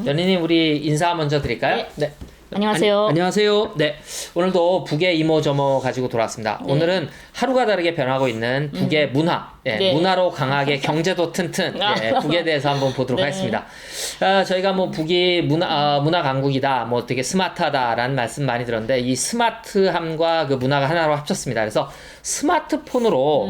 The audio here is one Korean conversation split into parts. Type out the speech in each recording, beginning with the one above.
연희님, 우리 인사 먼저 드릴까요? 네. 안녕하세요. 안녕하세요. 네. 오늘도 북의 이모저모 가지고 돌아왔습니다. 네. 오늘은 하루가 다르게 변하고 있는 북의 문화. 예, 네. 문화로 강하게 경제도 튼튼. 예, 북에 대해서 한번 보도록 네. 하겠습니다. 저희가 뭐 북이 문화 강국이다. 뭐 되게 스마트하다라는 말씀 많이 들었는데 이 스마트함과 그 문화가 하나로 합쳤습니다. 그래서 스마트폰으로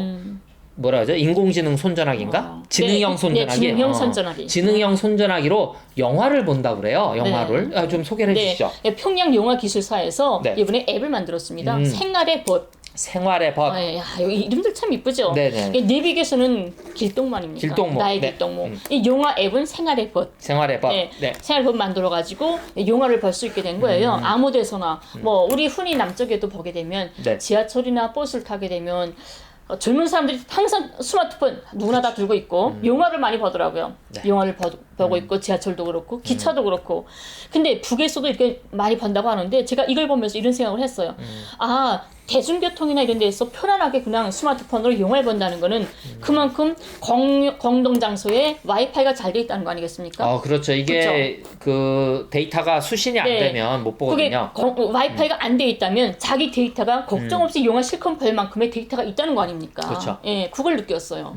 뭐라 그러죠? 인공지능 손전화기인가? 지능형 네, 손전화기. 지능형 손전화기. 지능형 손전화기로 영화를 본다고 그래요. 영화를. 네. 좀 소개를 해주시죠. 네, 평양 영화기술사에서 네. 이번에 앱을 만들었습니다. 생활의 벗. 생활의 벗. 야, 여기 이름들 참 이쁘죠? 네네. 내비게서는 길동만입니까? 길동무. 나의 네. 길동무. 이 영화 앱은 생활의 벗. 생활의 벗. 네. 네. 생활의 벗 만들어가지고 영화를 볼 수 있게 된 거예요. 아무 데서나. 뭐 우리 흔히 남쪽에도 보게 되면 네. 지하철이나 버스를 타게 되면 젊은 사람들이 항상 스마트폰 누구나 다 들고 있고 영화를 많이 보더라고요. 네. 영화를 보고 있고 지하철도 그렇고 기차도 그렇고. 근데 북에서도 이렇게 많이 본다고 하는데 제가 이걸 보면서 이런 생각을 했어요. 아, 대중교통이나 이런 데서 편안하게 그냥 스마트폰으로 영화를 본다는 거는 그만큼 공동장소에 와이파이가 잘 돼 있다는 거 아니겠습니까? 그렇죠. 이게 그 데이터가 수신이 안 네. 되면 못 보거든요. 그게 와이파이가 안 돼 있다면 자기 데이터가 걱정 없이 영화 실컷 볼 만큼의 데이터가 있다는 거 아닙니까? 그렇죠. 예, 그걸 느꼈어요.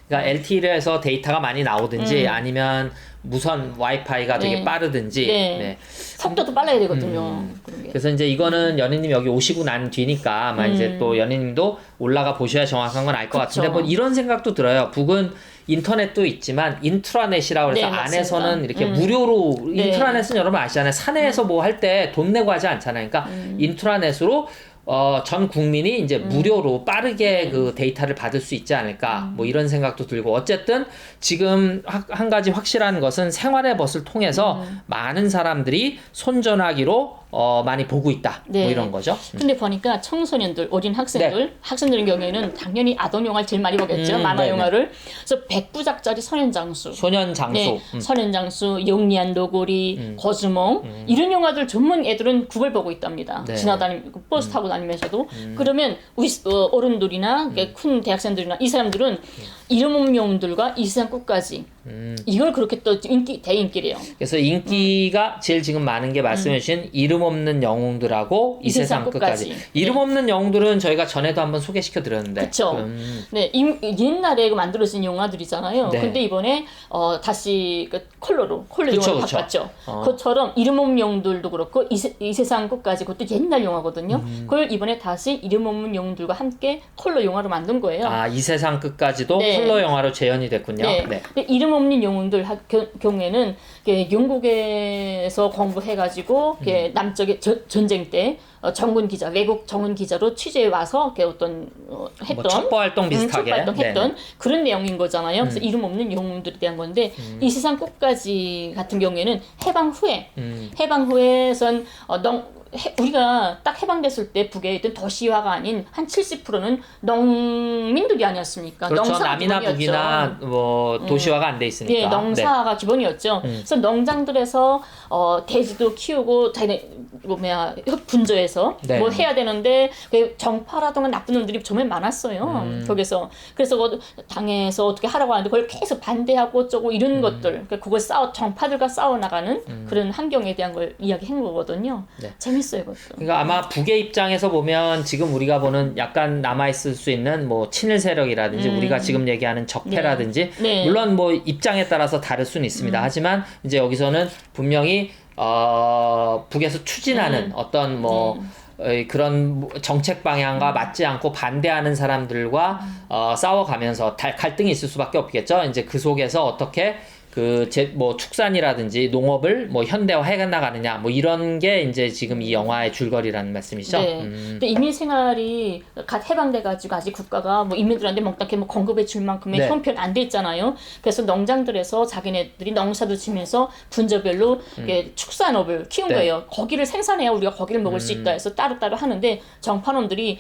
그러니까 LTE에서 데이터가 많이 나오든지 아니면 무선 와이파이가 되게 네. 빠르든지. 네. 네. 속도도 빨라야 되거든요. 그런 게. 그래서 이제 이거는 연희님 여기 오시고 난 뒤니까 아마 이제 또 연희님도 올라가 보셔야 정확한 건 알 것 그쵸. 같은데 뭐 이런 생각도 들어요. 북은 인터넷도 있지만 인트라넷이라고 해서 네, 안에서는 맞습니다. 이렇게 무료로 네. 인트라넷은 여러분 아시잖아요. 사내에서 뭐 할 때 돈 내고 하지 않잖아요. 그러니까 인트라넷으로 전 국민이 이제 무료로 빠르게 그 데이터를 받을 수 있지 않을까 뭐 이런 생각도 들고 어쨌든 지금 한 가지 확실한 것은 생활의 벗을 통해서 많은 사람들이 손전화기로 많이 보고 있다. 네. 뭐 이런 거죠. 근데 보니까 청소년들, 어린 학생들, 학생들의 경우에는 당연히 아동 영화를 제일 많이 보겠죠. 만화 네네. 영화를. 그래서 100부작짜리 소년장수. 소년장수. 네, 소년장수, 영리한 너구리, 거주몽 이런 영화들 전문 애들은 그걸 보고 있답니다. 네. 지나다니고 버스 타고 다니면서도 그러면 우리 어른들이나 큰 대학생들이나 이 사람들은 이름 없는 영웅들과 이 세상 끝까지 이걸 그렇게 또 대인기래요. 그래서 인기가 제일 지금 많은 게 말씀해주신 이름 없는 영웅들하고 이 세상 끝까지. 이름 없는 영웅들은 저희가 전에도 한번 소개시켜 드렸는데. 그렇죠. 네, 옛날에 만들어진 영화들이잖아요. 네. 근데 이번에 다시 그 컬러 그쵸, 영화로 그쵸. 바꿨죠. 그것처럼 이름 없는 영웅들도 그렇고 이 세상 끝까지 그것도 옛날 영화거든요. 그걸 이번에 다시 이름 없는 영웅들과 함께 컬러 영화로 만든 거예요. 이 세상 끝까지도 네. 컬러 영화로 재현이 됐군요. 네. 네. 근데 이름 없는 영웅들 경우에는 영국에서 공부해가지고 남쪽의 전쟁 때 정군 기자, 외국 정군 기자로 취재해 와서 어떤 했던 뭐 첩보 활동 비슷하게 첩보 활동 했던 네네. 그런 내용인 거잖아요. 그래서 이름 없는 영웅들에 대한 건데 이 세상 끝까지 같은 경우에는 해방 후에선 우리가 딱 해방됐을 때 북에 있던 도시화가 아닌 한 70%는 농민들이 아니었습니까? 그렇죠. 농사가 남이나 기본이었죠. 북이나 뭐 도시화가 안 돼 있으니까. 예, 농사가 기본이었죠. 그래서 농장들에서 돼지도 키우고 자기네 분조해서 네. 뭐 해야 되는데 정파라든가 나쁜 놈들이 정말 많았어요. 거기서 그래서 당에서 어떻게 하라고 하는데 그걸 계속 반대하고 어쩌고 이런 것들 그걸 정파들과 싸워 나가는 그런 환경에 대한 걸 이야기한 거거든요. 네. 재밌어요, 그것도. 그러니까 아마 북의 입장에서 보면 지금 우리가 보는 약간 남아있을 수 있는 뭐 친일 세력이라든지 우리가 지금 얘기하는 적폐라든지 네. 물론 뭐 입장에 따라서 다를 수는 있습니다. 하지만 이제 여기서는 분명히 북에서 추진하는 어떤 뭐 그런 정책 방향과 맞지 않고 반대하는 사람들과 싸워가면서 갈등이 있을 수밖에 없겠죠. 이제 그 속에서 어떻게 뭐 축산이라든지 농업을 뭐 현대화해 나가느냐 뭐 이런 게 이제 지금 이 영화의 줄거리라는 말씀이시죠. 네. 근데 인민 생활이 갓 해방돼가지고 아직 국가가 뭐 인민들한테 먹다게 뭐 공급해 줄 만큼의 네. 형편 안 돼 있잖아요. 그래서 농장들에서 자기네들이 농사도 지면서 분저별로 축산업을 키운 네. 거예요. 고기를 생산해야 우리가 고기를 먹을 수 있다 해서 따로따로 하는데 정파놈들이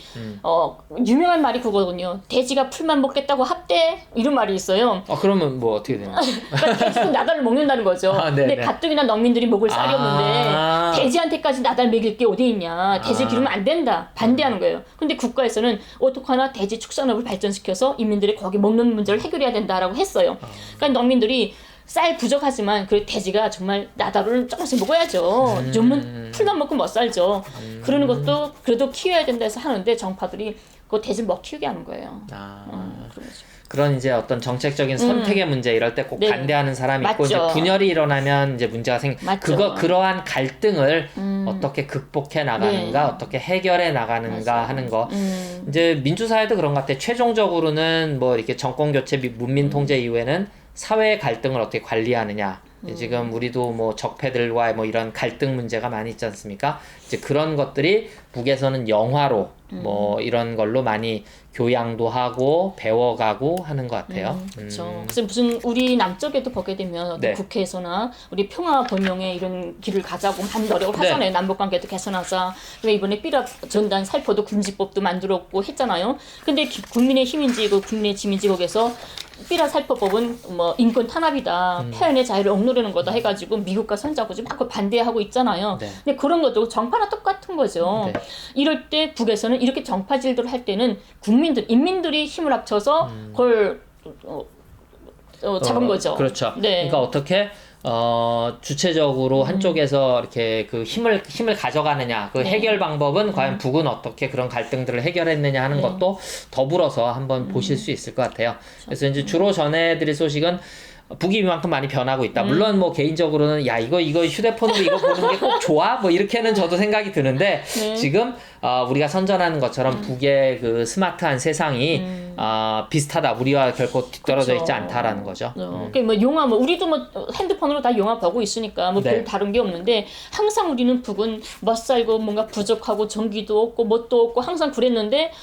유명한 말이 그거거든요. 돼지가 풀만 먹겠다고 합대 이런 말이 있어요. 그러면 뭐 어떻게 되나요? 그러니까 돼지도 나달을 먹는다는 거죠. 아, 근데 네네. 가뜩이나 농민들이 먹을 쌀이 아. 없는데 돼지한테까지 나달 먹일 게 어디 있냐. 돼지 기르면 안 된다. 반대하는 거예요. 근데 국가에서는 어떡하나 돼지 축산업을 발전시켜서 인민들이 거기 먹는 문제를 해결해야 된다라고 했어요. 그러니까 농민들이 쌀 부족하지만 그 돼지가 정말 나달을 조금씩 먹어야죠. 좀은 풀만 먹고 못 살죠. 그러는 것도 그래도 키워야 된다 해서 하는데 정파들이 그 돼지 못 키우게 하는 거예요. 그런 거죠. 그런 이제 어떤 정책적인 선택의 문제 이럴 때 꼭 네. 반대하는 사람이 있고 맞죠. 이제 분열이 일어나면 이제 문제가 맞죠. 그러한 갈등을 어떻게 극복해 나가는가, 네. 어떻게 해결해 나가는가 맞아요. 하는 거. 이제 민주사회도 그런 것 같아. 최종적으로는 뭐 이렇게 정권 교체, 문민 통제 이후에는 사회의 갈등을 어떻게 관리하느냐. 지금 우리도 뭐 적폐들과 뭐 이런 갈등 문제가 많이 있지 않습니까? 이제 그런 것들이 북에서는 영화로 뭐 이런 걸로 많이 교양도 하고 배워가고 하는 것 같아요. 그렇죠. 그래서 무슨 우리 남쪽에도 보게 되면 네. 국회에서나 우리 평화 번영의 이런 길을 가자고 많은 노력을 하잖아요. 남북 관계도 개선하자. 그리고 이번에 삐라 전단 살포도 금지법도 만들었고 했잖아요. 근데 국민의 힘인지 국민의 짐인지 거기서 삐라 살포법은 뭐 인권 탄압이다, 표현의 자유를 억누르는 거다 해가지고 미국과 손잡고 막 반대하고 있잖아요. 네. 근데 그런 것도 정파랑 똑같은 거죠. 네. 이럴 때 북에서는 이렇게 정파질도를 할 때는 인민들이 힘을 합쳐서 그걸 잡은 거죠. 그렇죠. 네. 그러니까 어떻게 주체적으로 한쪽에서 이렇게 그 힘을 가져가느냐, 그 해결 방법은 과연 북은 어떻게 그런 갈등들을 해결했느냐 하는 것도 더불어서 한번 보실 수 있을 것 같아요. 그래서 이제 주로 전해드릴 소식은 북이 이만큼 많이 변하고 있다. 물론 뭐 개인적으로는 야 이거 휴대폰으로 이거 보는 게 꼭 좋아? 뭐 이렇게는 저도 생각이 드는데 지금 우리가 선전하는 것처럼 북의 그 스마트한 세상이 비슷하다. 우리와 결코 뒤떨어져 있지 않다라는 거죠. 그러니까 뭐 영화 우리도 뭐 핸드폰으로 다 영화 보고 있으니까 뭐 별 다른 게 없는데 항상 우리는 북은 못 살고 뭔가 부족하고 전기도 없고 뭣도 없고 항상 그랬는데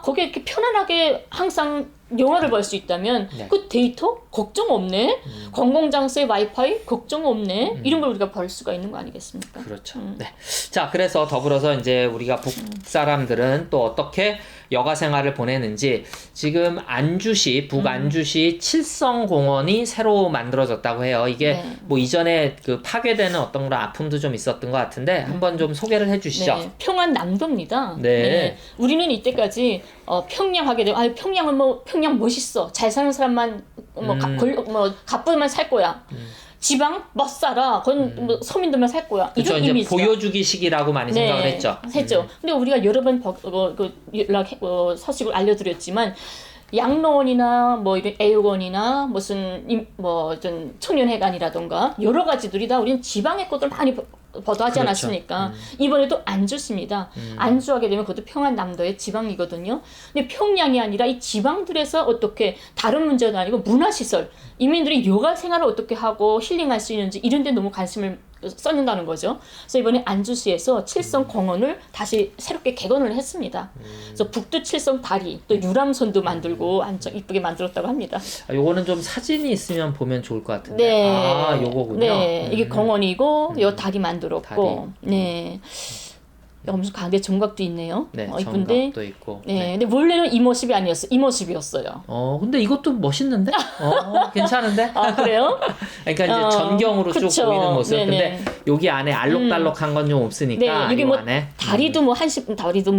거기에 이렇게 편안하게 항상 영화를 볼 수 있다면 그 데이터 걱정 없네. 공공장소의 와이파이 걱정 없네. 이런 걸 우리가 볼 수가 있는 거 아니겠습니까? 그렇죠. 네. 자, 그래서 더불어서 이제 우리가 북 사람들은 또 어떻게 여가 생활을 보내는지 지금 북 안주시 칠성공원이 새로 만들어졌다고 해요. 이게 뭐 이전에 그 파괴되는 어떤 그런 아픔도 좀 있었던 것 같은데 한번 좀 소개를 해주시죠. 네, 평안남도입니다. 네. 우리는 이때까지 평양 하게 되면 평양은 평양 멋있어. 잘 사는 사람만 갑부만 살 거야. 지방 못 살아. 그건 뭐 서민들만 살 거야. 그렇죠. 이런 이제 이미지가. 보여주기식이라고 많이 생각을 했죠. 했죠. 근데 우리가 여러 번 소식을 알려드렸지만 양로원이나 뭐 이런 애육원이나 무슨 어떤 청년회관이라던가 여러 가지들이 다 우리는 지방의 것들 많이 보도하지 않았습니까? 이번에도 안주입니다. 안주하게 되면 그것도 평안남도의 지방이거든요. 근데 평양이 아니라 이 지방들에서 어떻게 다른 문제도 아니고 문화시설, 인민들이 요가 생활을 어떻게 하고 힐링할 수 있는지 이런 데 너무 관심을 쏟는다는 거죠. 그래서 이번에 안주시에서 칠성공원을 다시 새롭게 개건을 했습니다. 그래서 북두 칠성 다리, 또 유람선도 만들고 안쪽 이쁘게 만들었다고 합니다. 요거는 좀 사진이 있으면 보면 좋을 것 같은데. 요거군요. 네, 이게 공원이고 요 다리 만들었고, 네. 무슨 가게 정각도 있네요. 네, 이쁜데. 정각도 있고. 네, 근데 원래는 이 모습이 아니었어. 이 모습이었어요. 근데 이것도 멋있는데? 괜찮은데? 그래요? 그러니까 이제 전경으로 쭉 그쵸. 보이는 모습. 네네. 근데 여기 안에 알록달록한 건 좀 없으니까. 네, 여기 뭐 안에. 다리도 다리도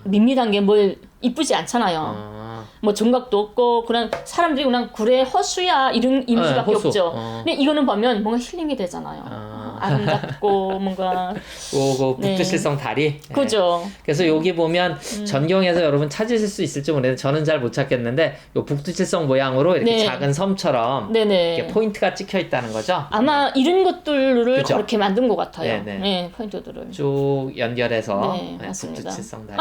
밋밋한 게 뭘 이쁘지 않잖아요. 뭐 정각도 없고 그냥 사람들이 그냥 그래 허수야 이런 이미지밖에 허수. 없죠. 근데 이거는 보면 뭔가 힐링이 되잖아요. 아름답고 뭔가 그 북두칠성 다리. 그죠. 그래서 여기 보면 전경에서 여러분 찾으실 수 있을지 모르겠는데 저는 잘 못 찾겠는데 요 북두칠성 모양으로 이렇게 작은 섬처럼 이렇게 포인트가 찍혀 있다는 거죠. 아마 이런 것들을 그죠? 그렇게 만든 것 같아요. 네네. 네, 포인트들을 쭉 연결해서 맞습니다. 북두칠성 다리.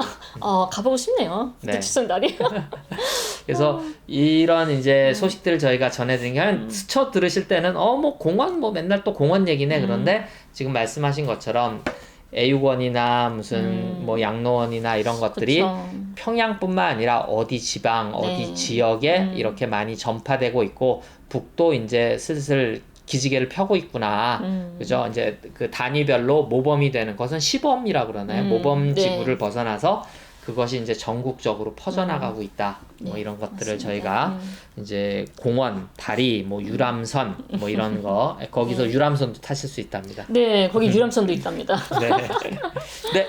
가보고 싶네요. 북두칠성 다리. 그래서 이런 이제 소식들을 저희가 전해드린 게 한 스쳐 들으실 때는 뭐 공원 뭐 맨날 또 공원 얘기네 그런데 지금 말씀하신 것처럼 애육원이나 무슨 뭐 양로원이나 이런 것들이 그쵸. 평양뿐만 아니라 어디 지방 어디 지역에 이렇게 많이 전파되고 있고 북도 이제 슬슬 기지개를 펴고 있구나. 그죠? 이제 그 단위별로 모범이 되는 것은 시범이라고 그러나요? 모범 지구를 벗어나서 그것이 이제 전국적으로 퍼져나가고 있다. 뭐 이런 것들을 맞습니다. 저희가 이제 공원, 다리, 뭐 유람선, 뭐 이런 거 거기서 유람선도 타실 수 있답니다. 네, 거기 유람선도 있답니다. 네. 네.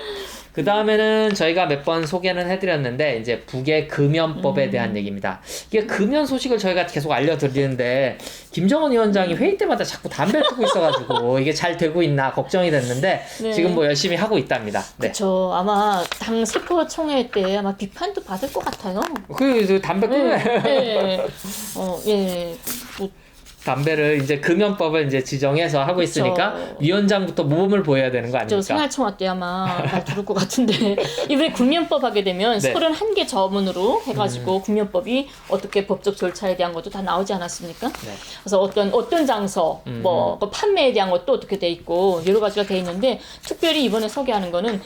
그 다음에는 저희가 몇 번 소개는 해드렸는데, 이제 북의 금연법에 대한 얘기입니다. 이게 금연 소식을 저희가 계속 알려드리는데, 김정은 위원장이 회의 때마다 자꾸 담배를 피고 있어가지고, 이게 잘 되고 있나 걱정이 됐는데, 네. 지금 뭐 열심히 하고 있답니다. 네. 그렇죠. 아마 당 세포 총회 때 아마 비판도 받을 것 같아요. 그 담배 끊어. 네. 예. 뭐, 담배를 이제 금연법을 이제 지정해서 하고 그쵸. 있으니까 위원장부터 모범을 보여야 되는 거 저 아닙니까? 생활청화 때 아마 말 들을 것 같은데 이번에 국면법 하게 되면 네. 31개 저문으로 해가지고 국면법이 어떻게 법적 절차에 대한 것도 다 나오지 않았습니까? 네. 그래서 어떤 장소, 그 판매에 대한 것도 어떻게 돼 있고 여러 가지가 돼 있는데 특별히 이번에 소개하는 거는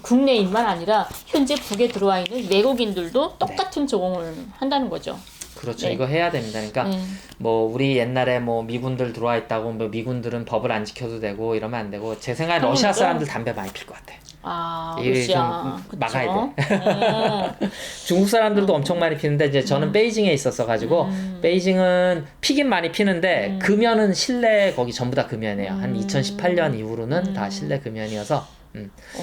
국내인만 아니라 현재 북에 들어와 있는 외국인들도 똑같은 적용을 한다는 거죠. 그렇죠. 네. 이거 해야 됩니다. 그러니까 뭐 우리 옛날에 뭐 미군들 들어와 있다고 뭐 미군들은 법을 안 지켜도 되고 이러면 안 되고 제 생각에 러시아 사람들 담배 많이 필 것 같아. 아, 이게 러시아. 좀 막아야 돼. 중국 사람들도 엄청 많이 피는데 이제 저는 베이징에 있었어 가지고 베이징은 피긴 많이 피는데 금연은 실내 거기 전부 다 금연이에요. 한 2018년 이후로는 다 실내 금연이어서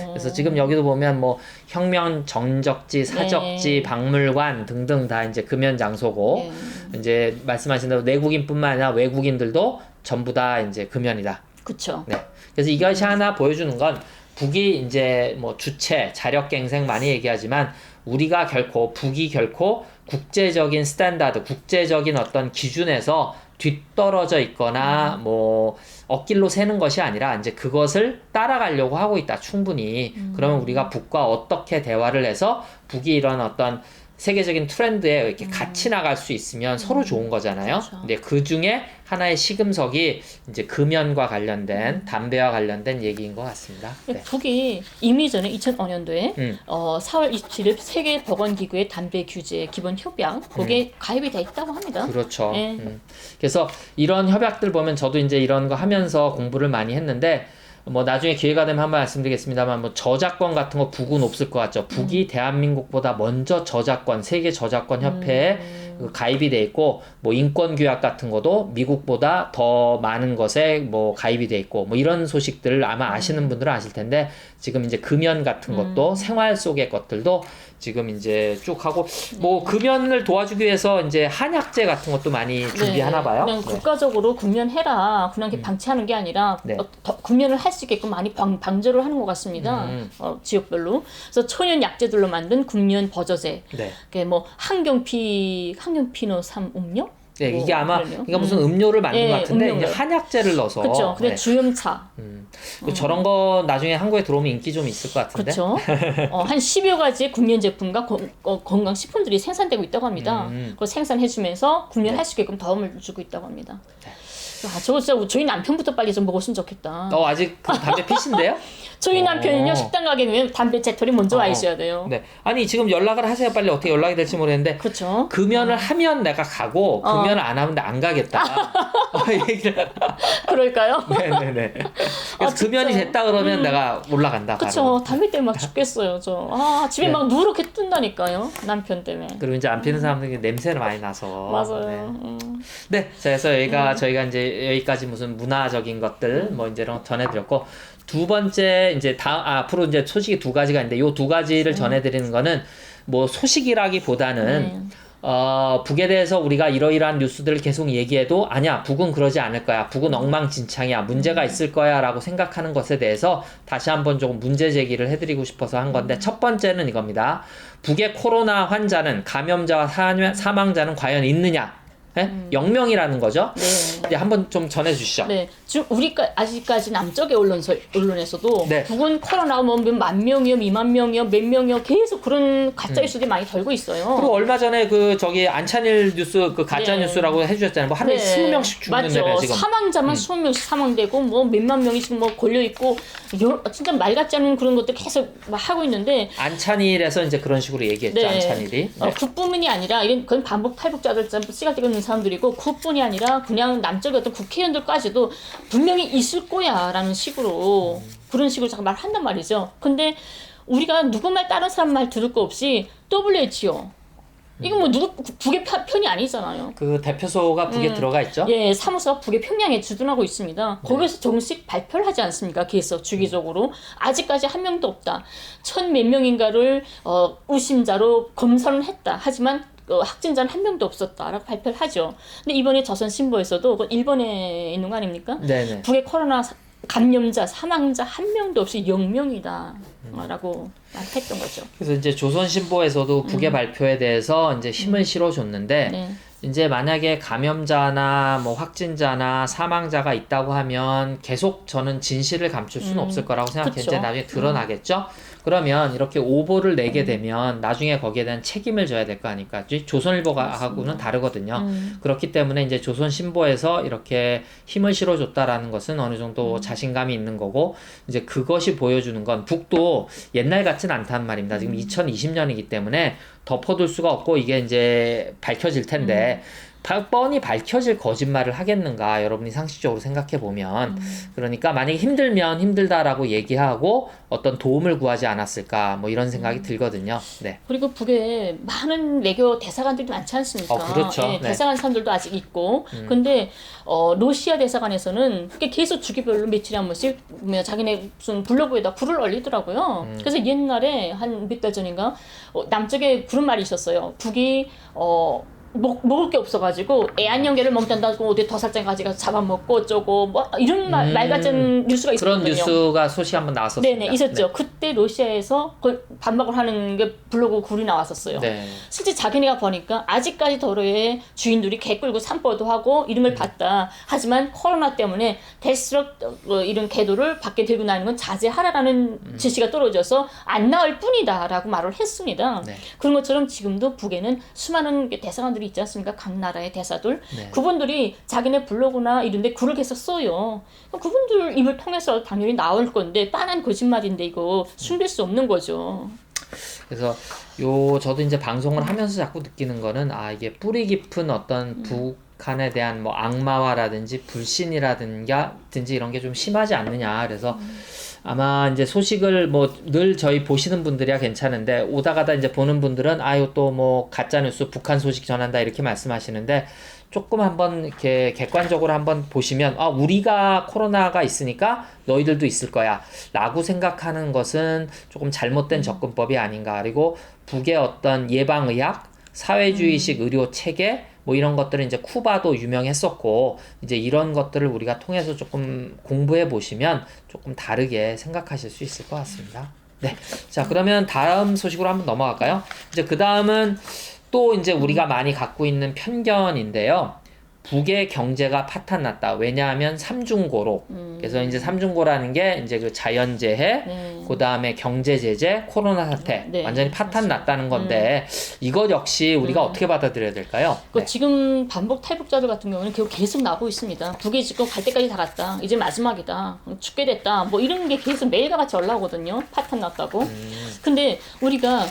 그래서 지금 여기도 보면 뭐 혁명 정적지, 사적지, 네. 박물관 등등 다 이제 금연 장소고 이제 말씀하신 대로 내국인뿐만 아니라 외국인들도 전부 다 이제 금연이다. 그렇죠. 네. 그래서 이것이 하나 보여주는 건 북이 이제 뭐 주체, 자력갱생 많이 얘기하지만 북이 결코 국제적인 스탠다드, 국제적인 어떤 기준에서 뒤떨어져 있거나 뭐 엇길로 새는 것이 아니라 이제 그것을 따라가려고 하고 있다. 충분히. 그러면 우리가 북과 어떻게 대화를 해서 북이 이런 어떤 세계적인 트렌드에 이렇게 같이 나갈 수 있으면 서로 좋은 거잖아요. 그렇죠. 근데 그 중에 하나의 시금석이 이제 금연과 관련된 담배와 관련된 얘기인 것 같습니다. 네. 북이 이미 전에 2005년도에 4월 27일 세계보건기구의 담배 규제 기본 협약 거기에 가입이 돼 있다고 합니다. 그렇죠. 네. 그래서 이런 협약들 보면 저도 이제 이런 거 하면서 공부를 많이 했는데 뭐 나중에 기회가 되면 한번 말씀드리겠습니다만 뭐 저작권 같은 거 북은 없을 것 같죠. 북이 대한민국보다 먼저 저작권 세계 저작권 협회에 그 가입이 돼 있고 뭐 인권 규약 같은 것도 미국보다 더 많은 것에 뭐 가입이 돼 있고 뭐 이런 소식들을 아마 아시는 분들은 아실 텐데 지금 이제 금연 같은 것도 생활 속의 것들도 지금 이제 쭉 하고 뭐 금연을 도와주기 위해서 이제 한약재 같은 것도 많이 준비하나 봐요. 그냥 국가적으로 국면해라. 그냥 이렇게 방치하는 게 아니라 더 국면을 할 수 있게끔 많이 방제를 하는 것 같습니다. 지역별로. 그래서 천연 약재들로 만든 국면 버저제. 네. 그게 뭐 항경피노3 음료? 네, 뭐 이게 아마 그러네요. 그러니까 무슨 음료를 만든 것 같은데 음료를. 이제 한약재를 넣어서 그렇죠. 근데 네. 주염차. 저런 거 나중에 한국에 들어오면 인기 좀 있을 것 같은데. 그렇죠. 한 10여 가지의 국면 제품과 건강식품들이 생산되고 있다고 합니다. 그걸 생산해주면서 국면할 수 있게끔 도움을 주고 있다고 합니다. 야, 저거 진짜 저희 남편부터 빨리 좀 먹었으면 좋겠다. 아직 그 담배 피신데요? 저희 남편은요 식당 가게 되면 담배 재털이 먼저 와 있어야 돼요. 네. 아니 지금 연락을 하세요. 빨리 어떻게 연락이 될지 모르겠는데. 그렇죠. 금연을 하면 내가 가고 금연을 안 하면 안 가겠다. 얘기를. 그럴까요? 네네네. 그래서 금연이 됐다 그러면 내가 올라간다. 그렇죠. 바로. 담배 때문에 막 죽겠어요. 집에 네. 막 누렇게 뜬다니까요. 남편 때문에. 그리고 이제 안 피는 사람들이 냄새를 많이 나서. 맞아요. 네. 자, 그래서 저희가 이제 여기까지 무슨 문화적인 것들 뭐 이제 이런 거 전해드렸고 두 번째 이제 앞으로 이제 소식이 두 가지가 있는데 요 두 가지를 전해드리는 거는 뭐 소식이라기보다는 북에 대해서 우리가 이러이러한 뉴스들을 계속 얘기해도 아니야 북은 그러지 않을 거야 북은 엉망진창이야 문제가 있을 거야 라고 생각하는 것에 대해서 다시 한번 조금 문제 제기를 해드리고 싶어서 한 건데 첫 번째는 이겁니다. 북의 코로나 환자는 감염자와 사망자는 과연 있느냐? 네? 0명이라는 거죠. 네. 이제 한번 좀 전해주시죠. 네, 지금 아직까지 남쪽의 언론에서도 네. 북은 코로나가 뭐 만 명이요, 2만 명이요, 몇 명이요 계속 그런 가짜 뉴스들이 많이 돌고 있어요. 그리고 얼마 전에 안찬일 뉴스 그 가짜 뉴스라고 해주셨잖아요. 뭐 하루에 20명씩 죽는다며 맞죠. 지금. 사망자만 20명씩 사망되고 뭐 몇만 명이 지금 뭐 걸려 있고 진짜 말 같지 않은 그런 것들 계속 막 하고 있는데 안찬일에서 이제 그런 식으로 얘기했죠. 안찬일이. 네. 그뿐만이 아니라 그건 반복 탈북자들 씨가 되고 있는 사람들이고 그뿐이 아니라 그냥 남쪽의 어떤 국회의원들까지도 분명히 있을 거야라는 식으로 그런 식으로 자꾸 말한단 말이죠. 근데 우리가 누구 말 다른 사람 말 들을 거 없이 WHO 이건 뭐 누구 북의 편이 아니잖아요. 그 대표소가 북에 들어가 있죠? 예, 사무소가 북의 평양에 주둔하고 있습니다. 거기서 정식 발표를 하지 않습니까? 계속 주기적으로. 아직까지 한 명도 없다. 1000몇 명인가를 의심자로 검사를 했다. 하지만 확진자는 한 명도 없었다라고 발표를 하죠. 근데 이번에 조선신보에서도 그 일본에 있는 거 아닙니까? 네네. 북의 코로나 감염자, 사망자 한 명도 없이 0명이다. 라고 말했던 거죠. 그래서 이제 조선신보에서도 북의 발표에 대해서 이제 힘을 실어줬는데, 네. 이제 만약에 감염자나 뭐 확진자나 사망자가 있다고 하면 계속 저는 진실을 감출 수는 없을 거라고 생각해요. 그쵸. 이제 나중에 드러나겠죠? 그러면 이렇게 오보를 내게 되면 나중에 거기에 대한 책임을 져야 될 거 아닙니까? 조선일보하고는 다르거든요. 그렇기 때문에 이제 조선신보에서 이렇게 힘을 실어줬다라는 것은 어느 정도 자신감이 있는 거고, 이제 그것이 보여주는 건 북도 옛날 같진 않단 말입니다. 지금 2020년이기 때문에 덮어둘 수가 없고 이게 이제 밝혀질 텐데, 뻔히 밝혀질 거짓말을 하겠는가, 여러분이 상식적으로 생각해 보면. 그러니까 만약에 힘들면 힘들다라고 얘기하고 어떤 도움을 구하지 않았을까, 뭐 이런 생각이 들거든요. 네. 그리고 북에 많은 외교 대사관들도 많지 않습니까? 그렇죠. 예, 네. 대사관 사람들도 아직 있고. 근데 러시아 대사관에서는 그게 계속 주기별로 며칠에 한 번씩 자기네 무슨 블로그에다 글을 올리더라고요. 그래서 옛날에 한 몇 달 전인가 남쪽에 그런 말이 있었어요. 북이 먹을 게 없어가지고 애완연계를 먹는다고 어디 더 살짝 가지고 잡아먹고 어쩌고 뭐 이런 말 같은 뉴스가 있었거든요. 그런 뉴스가 소식 한번 나왔었습니다. 네네, 있었죠. 그때 러시아에서 반박을 하는 게 블로그 글이 나왔었어요. 네. 실제 자기네가 보니까 아직까지 도로에 주인들이 개 끌고 산보도 하고 이런 걸 봤다. 하지만 코로나 때문에 될수록 이런 개도를 밖에 들고 나가는 건 자제하라라는 지시가 떨어져서 안 나올 뿐이다라고 말을 했습니다. 네. 그런 것처럼 지금도 북에는 수많은 대사관들이 있지 않습니까? 각 나라의 대사들. 네. 그분들이 자기네 블로그나 이런 데 글을 계속 써요. 그분들 입을 통해서 당연히 나올 건데 뻔한 거짓말인데 이거 숨길 수 없는 거죠. 그래서 저도 이제 방송을 하면서 자꾸 느끼는 거는, 이게 뿌리 깊은 어떤 북한에 대한 뭐 악마화라든지 불신이라든지 이런 게 좀 심하지 않느냐. 그래서 아마 이제 소식을 뭐 늘 저희 보시는 분들이야 괜찮은데, 오다 가다 이제 보는 분들은 또 뭐 가짜 뉴스 북한 소식 전한다 이렇게 말씀하시는데, 조금 한번 이렇게 객관적으로 한번 보시면 우리가 코로나가 있으니까 너희들도 있을 거야 라고 생각하는 것은 조금 잘못된 접근법이 아닌가. 그리고 북의 어떤 예방의학, 사회주의식 의료 체계 뭐 이런 것들은 이제 쿠바도 유명했었고, 이제 이런 것들을 우리가 통해서 조금 공부해 보시면 조금 다르게 생각하실 수 있을 것 같습니다. 네. 자, 그러면 다음 소식으로 한번 넘어갈까요? 이제 그 다음은 또 이제 우리가 많이 갖고 있는 편견인데요. 북의 경제가 파탄났다. 왜냐하면 삼중고로. 그래서 이제 삼중고라는 게 이제 그 자연재해, 그 다음에 경제제재, 코로나 사태. 네, 완전히 파탄났다는 건데, 이것 역시 우리가 어떻게 받아들여야 될까요? 네. 지금 반복 탈북자들 같은 경우는 계속 나오고 있습니다. 북이 지금 갈 때까지 다 갔다. 이제 마지막이다. 죽게 됐다. 뭐 이런 게 계속 매일과 같이 올라오거든요. 파탄났다고. 근데 우리가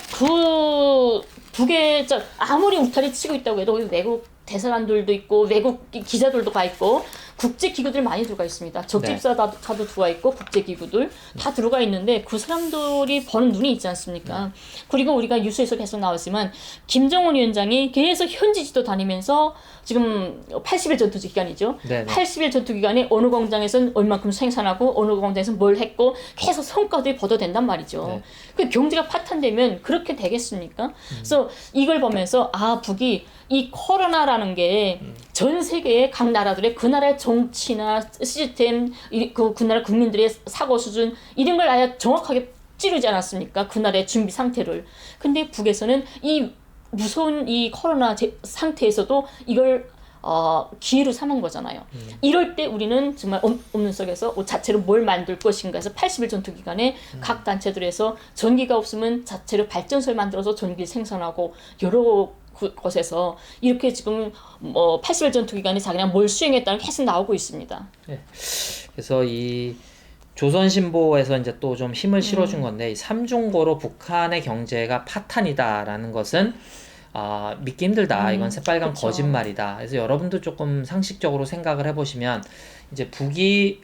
북에 아무리 울타리 치고 있다고 해도 외국 대사관들도 있고 외국 기자들도 가 있고 국제기구들 많이 들어가 있습니다. 적집사도 들어가 있고 국제기구들 다 들어가 있는데 그 사람들이 보는 눈이 있지 않습니까? 그리고 우리가 뉴스에서 계속 나왔지만 김정은 위원장이 계속 현지 지도 다니면서 지금 80일 전투 기간이죠. 네네. 80일 전투 기간에 어느 공장에서는 얼만큼 생산하고 어느 공장에서는 뭘 했고 계속 성과들이 보도된단 말이죠. 네. 그 경제가 파탄되면 그렇게 되겠습니까? 그래서 이걸 보면서 북이 이 코로나라는 게 전 세계의 각 나라들의 그 나라의 정치나 시스템, 그 나라 국민들의 사고 수준 이런 걸 아예 정확하게 찌르지 않았습니까? 그 나라의 준비 상태를. 근데 북에서는 이 무서운 이 코로나 상태에서도 이걸 기회로 삼은 거잖아요. 이럴 때 우리는 정말 없는 속에서 자체로 뭘 만들 것인가 해서 80일 전투 기간에 각 단체들에서 전기가 없으면 자체로 발전소를 만들어서 전기를 생산하고 여러 곳에서 이렇게 지금 80일 전투 기간에 자기가 뭘 수행했다는 게 계속 나오고 있습니다. 네. 그래서 이 조선신보에서 이제 또 좀 힘을 실어준 건데, 이 삼중고로 북한의 경제가 파탄이다라는 것은 믿기 힘들다. 이건 새빨간 그쵸. 거짓말이다. 그래서 여러분도 조금 상식적으로 생각을 해보시면 이제 북이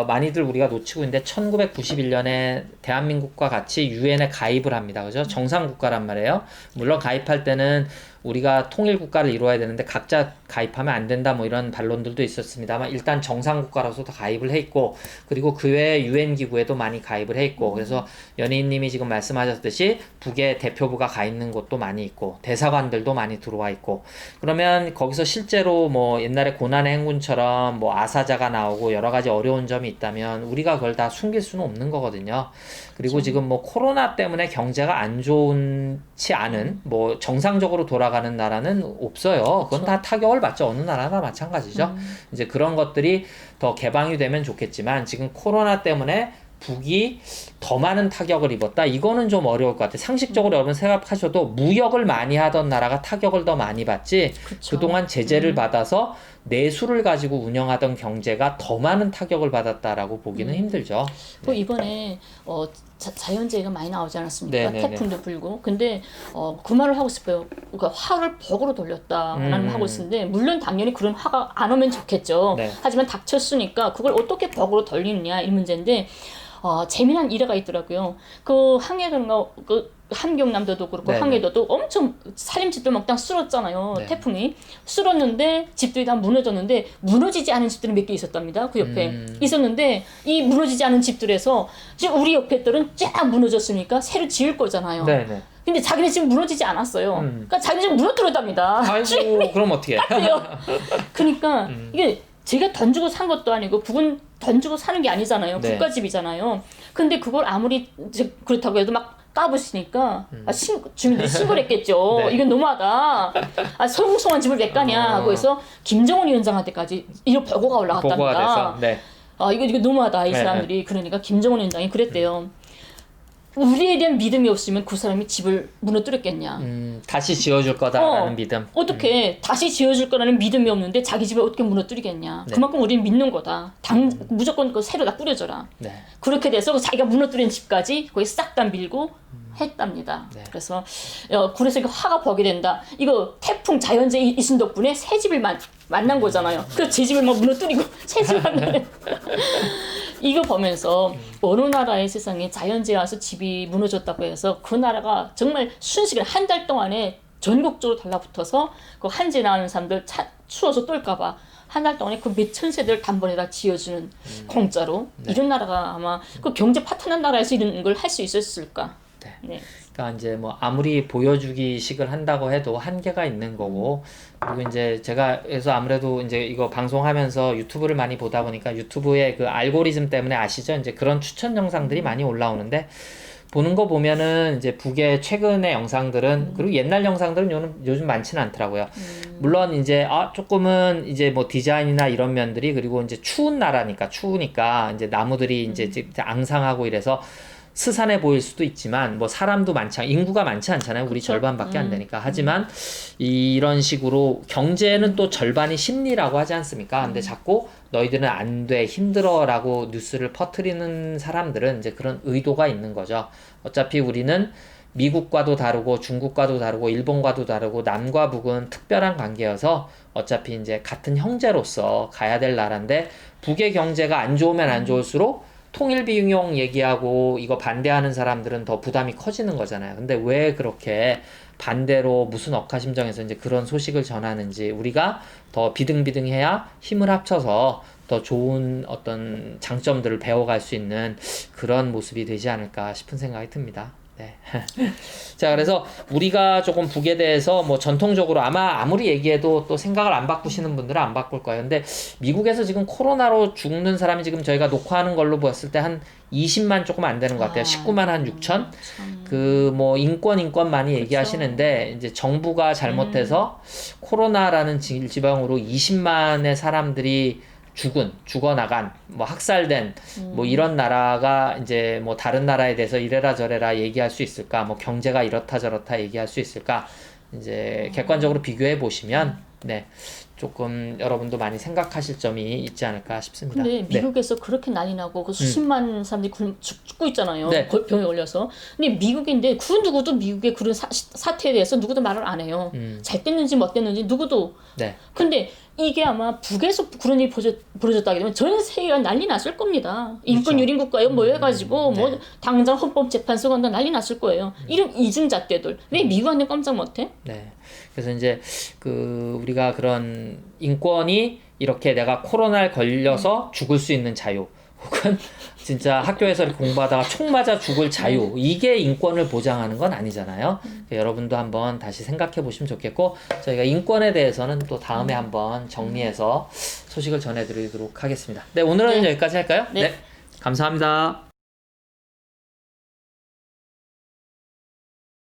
많이들 우리가 놓치고 있는데 1991년에 대한민국과 같이 유엔에 가입을 합니다. 그죠? 정상 국가란 말이에요. 물론 가입할 때는 우리가 통일 국가를 이루어야 되는데 각자 가입하면 안 된다 뭐 이런 반론들도 있었습니다만 일단 정상 국가로서도 가입을 해 있고 그리고 그 외에 유엔 기구에도 많이 가입을 해 있고 그래서 연희님이 지금 말씀하셨듯이 북에 대표부가 가 있는 곳도 많이 있고 대사관들도 많이 들어와 있고 그러면 거기서 실제로 뭐 옛날에 고난의 행군처럼 뭐 아사자가 나오고 여러 가지 어려운 점이 있다면 우리가 그걸 다 숨길 수는 없는 거거든요. 그리고 지금 뭐 코로나 때문에 경제가 안 좋지 않은 뭐 정상적으로 돌아가는 나라는 없어요. 그건 다 타격을 받죠. 어느 나라나 마찬가지죠. 이제 그런 것들이 더 개방이 되면 좋겠지만 지금 코로나 때문에 북이 더 많은 타격을 입었다. 이거는 좀 어려울 것 같아요. 상식적으로 여러분 생각하셔도 무역을 많이 하던 나라가 타격을 더 많이 받지 그쵸. 그동안 제재를 받아서 내수를 가지고 운영하던 경제가 더 많은 타격을 받았다라고 보기는 힘들죠. 또 이번에 자연재해가 많이 나오지 않았습니까? 네네네. 태풍도 불고. 근데 그 말을 하고 싶어요. 그러니까 화를 벽으로 돌렸다라는 말 하고 있는데 물론 당연히 그런 화가 안 오면 좋겠죠. 네. 하지만 닥쳤으니까 그걸 어떻게 벽으로 돌리느냐 이 문제인데 재미난 일화가 있더라고요. 그 항해도가 함경남도도 그렇고 네네. 항해도도 엄청 살림집들 막 다 쓸었잖아요. 네. 태풍이 쓸었는데 집들이 다 무너졌는데 무너지지 않은 집들이 몇 개 있었답니다. 그 옆에 있었는데 이 무너지지 않은 집들에서 지금 우리 옆에 들은 쫙 무너졌으니까 새로 지을 거잖아요. 네네. 근데 자기네 집 무너지지 않았어요. 그러니까 자기네 집 무너뜨렸답니다. 아이고 그럼 어떻게 해? 그러니까 이게 제가 돈 주고 산 것도 아니고 북은 돈 주고 사는 게 아니잖아요. 네. 국가집이잖아요. 근데 그걸 아무리 그렇다고 해도 막 까부시니까 주민들이 신고를 했겠죠. 네. 이건 너무하다. 성송한 집을 왜 까냐 하고 해서 김정은 위원장한테까지 이런 보고가 올라갔답니다. 보고가 돼서 네. 이거 너무하다 이 네, 사람들이. 그러니까 김정은 위원장이 그랬대요. 우리에 대한 믿음이 없으면 그 사람이 집을 무너뜨렸겠냐. 다시 지어줄 거다라는 믿음. 어떻게 다시 지어줄 거라는 믿음이 없는데 자기 집을 어떻게 무너뜨리겠냐. 네. 그만큼 우리는 믿는 거다. 무조건 그 새로 다 꾸려줘라. 네. 그렇게 돼서 자기가 무너뜨린 집까지 거기 싹 다 밀고 했답니다. 네. 그래서 이거 화가 버게 된다. 이거 태풍 자연재해 있은 덕분에 새 집을 만난 거잖아요. 그래서 제 집을 막 무너뜨리고 새 집을 만나는. 이거 보면서 어느 나라의 세상에 자연재해 와서 집이 무너졌다고 해서 그 나라가 정말 순식간에 한 달 동안에 전국적으로 달라붙어서 그 한재 나는 사람들 추워서 떨까봐 한 달 동안에 그 몇천 세대를 단번에 다 지어주는 공짜로. 네. 이런 나라가 아마 그 경제 파탄한 나라에서 이런 걸 할 수 있었을까. 네. 네. 그러니까 이제 뭐 아무리 보여주기식을 한다고 해도 한계가 있는 거고 그리고 이제 제가 그래서 아무래도 이제 이거 방송하면서 유튜브를 많이 보다 보니까 유튜브의 그 알고리즘 때문에 아시죠? 이제 그런 추천 영상들이 많이 올라오는데 보는 거 보면은 이제 북의 최근의 영상들은 그리고 옛날 영상들은 요즘 많지는 않더라고요. 물론 이제 조금은 이제 뭐 디자인이나 이런 면들이 그리고 이제 추운 나라니까 추우니까 이제 나무들이 이제 앙상하고 이래서 스산해 보일 수도 있지만 뭐 사람도 인구가 많지 않잖아요. 우리 그쵸? 절반밖에 안 되니까. 하지만 이런 식으로 경제는 또 절반이 심리라고 하지 않습니까? 근데 자꾸 너희들은 안 돼, 힘들어라고 뉴스를 퍼뜨리는 사람들은 이제 그런 의도가 있는 거죠. 어차피 우리는 미국과도 다르고 중국과도 다르고 일본과도 다르고 남과 북은 특별한 관계여서 어차피 이제 같은 형제로서 가야 될 나라인데 북의 경제가 안 좋으면 안 좋을수록 통일 비용 얘기하고 이거 반대하는 사람들은 더 부담이 커지는 거잖아요. 근데 왜 그렇게 반대로 무슨 억하심정에서 이제 그런 소식을 전하는지 우리가 더 비등비등해야 힘을 합쳐서 더 좋은 어떤 장점들을 배워갈 수 있는 그런 모습이 되지 않을까 싶은 생각이 듭니다. 네. 자, 그래서 우리가 조금 북에 대해서 뭐 전통적으로 아무리 얘기해도 또 생각을 안 바꾸시는 분들은 안 바꿀 거예요. 근데 미국에서 지금 코로나로 죽는 사람이 지금 저희가 녹화하는 걸로 봤을 때 한 20만 조금 안 되는 것 같아요. 19만 한 6천? 그 뭐 인권 많이 얘기하시는데 이제 정부가 잘못해서 코로나라는 질병으로 20만의 사람들이 죽어나간, 뭐 학살된, 뭐 이런 나라가 이제 뭐 다른 나라에 대해서 이래라 저래라 얘기할 수 있을까? 뭐 경제가 이렇다 저렇다 얘기할 수 있을까? 이제 객관적으로 비교해 보시면, 네. 조금 여러분도 많이 생각하실 점이 있지 않을까 싶습니다. 근데 미국에서 그렇게 난리 나고 그 수십만 사람들이 죽고 있잖아요. 네. 병에 걸려서. 근데 미국인데 그 누구도 미국의 그런 사태에 대해서 누구도 말을 안 해요. 잘 됐는지 못 됐는지 누구도. 네. 근데 이게 아마 북에서 그런 일이 벌어졌다게 되면 전 세계가 난리 났을 겁니다. 인권 유린 국가에 뭐 해가지고 뭐 당장 헌법재판소 간다 난리 났을 거예요. 이런 이중잣대들 왜 미국한테 깜짝 못해? 네. 그래서 이제 그 우리가 그런 인권이 이렇게 내가 코로나에 걸려서 죽을 수 있는 자유, 혹은 진짜 학교에서 이렇게 공부하다가 총 맞아 죽을 자유, 이게 인권을 보장하는 건 아니잖아요. 여러분도 한번 다시 생각해 보시면 좋겠고, 저희가 인권에 대해서는 또 다음에 한번 정리해서 소식을 전해드리도록 하겠습니다. 네, 오늘은 여기까지 할까요? 네. 감사합니다.